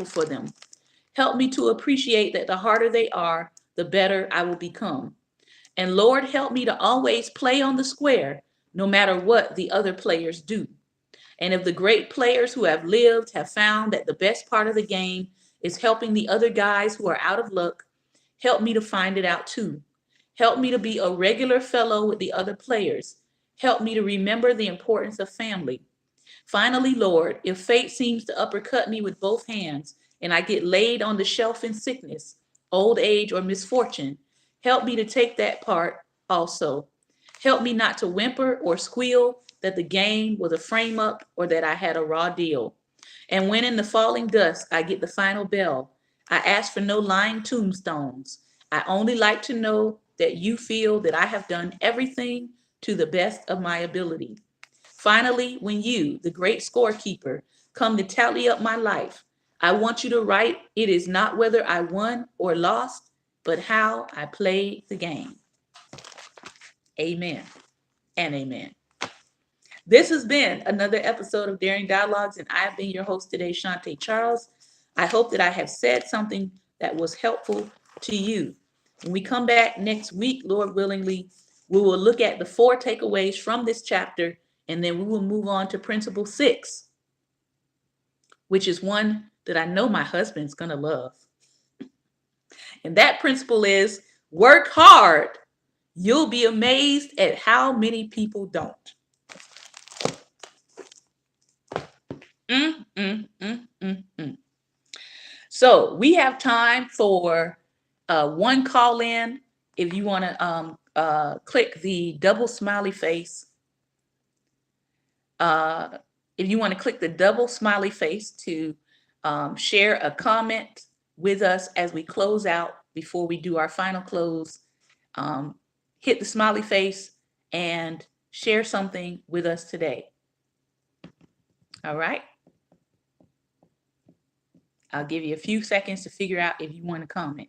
for them. Help me to appreciate that the harder they are, the better I will become. And Lord, help me to always play on the square, no matter what the other players do. And if the great players who have lived have found that the best part of the game is helping the other guys who are out of luck, help me to find it out too. Help me to be a regular fellow with the other players. Help me to remember the importance of family. Finally, Lord, if fate seems to uppercut me with both hands and I get laid on the shelf in sickness, old age, or misfortune, help me to take that part also. Help me not to whimper or squeal that the game was a frame up or that I had a raw deal. And when in the falling dusk I get the final bell, I ask for no lying tombstones. I only like to know that you feel that I have done everything to the best of my ability. Finally, when you, the great scorekeeper, come to tally up my life, I want you to write, it is not whether I won or lost, but how I played the game. Amen and amen. This has been another episode of Daring Dialogues, and I have been your host today, Shante Charles. I hope that I have said something that was helpful to you. When we come back next week, Lord willingly, we will look at the 4 takeaways from this chapter, and then we will move on to principle 6, which is one that I know my husband's going to love. And that principle is work hard. You'll be amazed at how many people don't. So we have time for one call in. If you want to click the double smiley face, if you want to click the double smiley face to share a comment with us as we close out before we do our final close, hit the smiley face and share something with us today. All right. I'll give you a few seconds to figure out if you want to comment.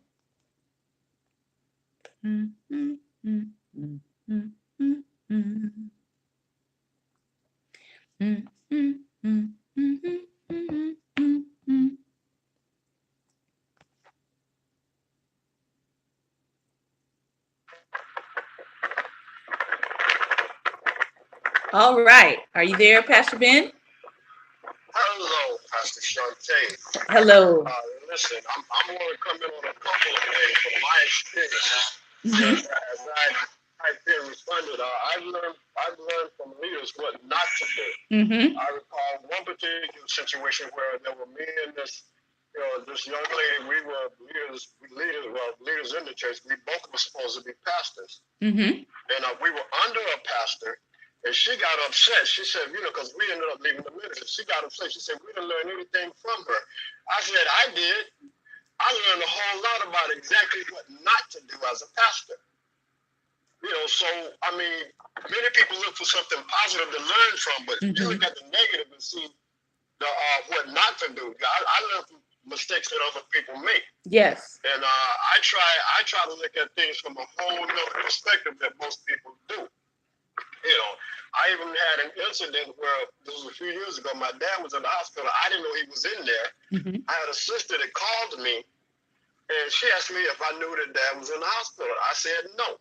All right. Are you there, Pastor Ben? Hello, Pastor Shante. Hello. Listen, I'm going to come in on a couple of things from my experiences as I typed in responded. I've learned from leaders what not to do. Mm-hmm. I recall one particular situation where there were me and this young lady. We were leaders in the church. We both were supposed to be pastors, Mm-hmm. and we were under a pastor. And she got upset. She said, because we ended up leaving the ministry. She got upset. She said, we didn't learn anything from her. I said, I did. I learned a whole lot about exactly what not to do as a pastor. So, I mean, many people look for something positive to learn from, but you look at the negative and see what not to do. I learn from mistakes that other people make. Yes. And I try to look at things from a whole other perspective that most people do. I even had an incident where this was a few years ago. My dad was in the hospital. I didn't know he was in there. Mm-hmm. I had a sister that called me, and she asked me if I knew that Dad was in the hospital. I said no.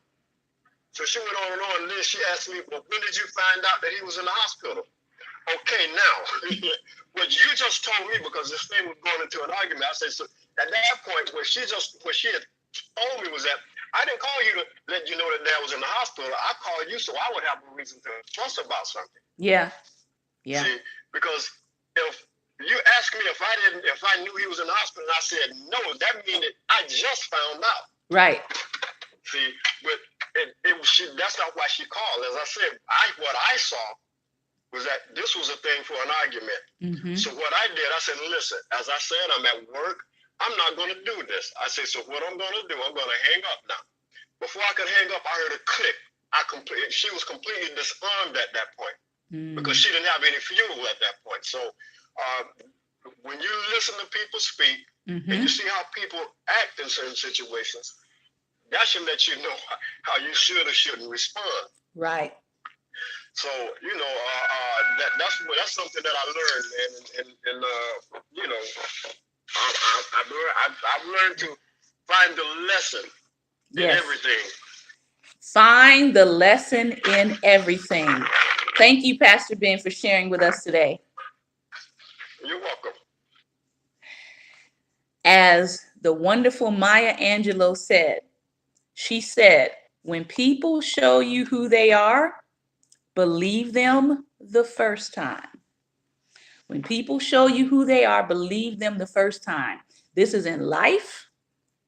So she went on, and then she asked me, well, when did you find out that he was in the hospital? Okay, now, what you just told me, because this thing was going into an argument, I said, so at that point, what she had told me was that I didn't call you to let you know that Dad was in the hospital. I called you so I would have a reason to fuss about something. Yeah. Yeah. See, because if you asked me if I knew he was in the hospital, and I said no, that means that I just found out. Right. See, but that's not why she called. As I said, what I saw was that this was a thing for an argument. Mm-hmm. So what I did, I said, listen, as I said, I'm at work. I'm not going to do this. I said, so what I'm going to do, I'm going to hang up now. Before I could hang up, I heard a click. She was completely disarmed at that point because she didn't have any fuel at that point. So when you listen to people speak and you see how people act in certain situations, that should let you know how you should or shouldn't respond. Right. So that's something that I learned, and I've learned to find the lesson in everything. Find the lesson in everything. Thank you, Pastor Ben, for sharing with us today. You're welcome. As the wonderful Maya Angelou said, she said, when people show you who they are, believe them the first time. When people show you who they are, believe them the first time. This is in life,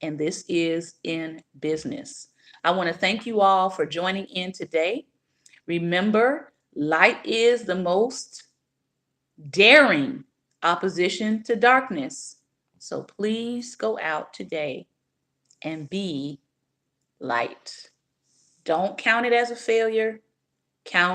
and this is in business. I want to thank you all for joining in today. Remember, light is the most daring opposition to darkness. So please go out today and be light. Don't count it as a failure. Count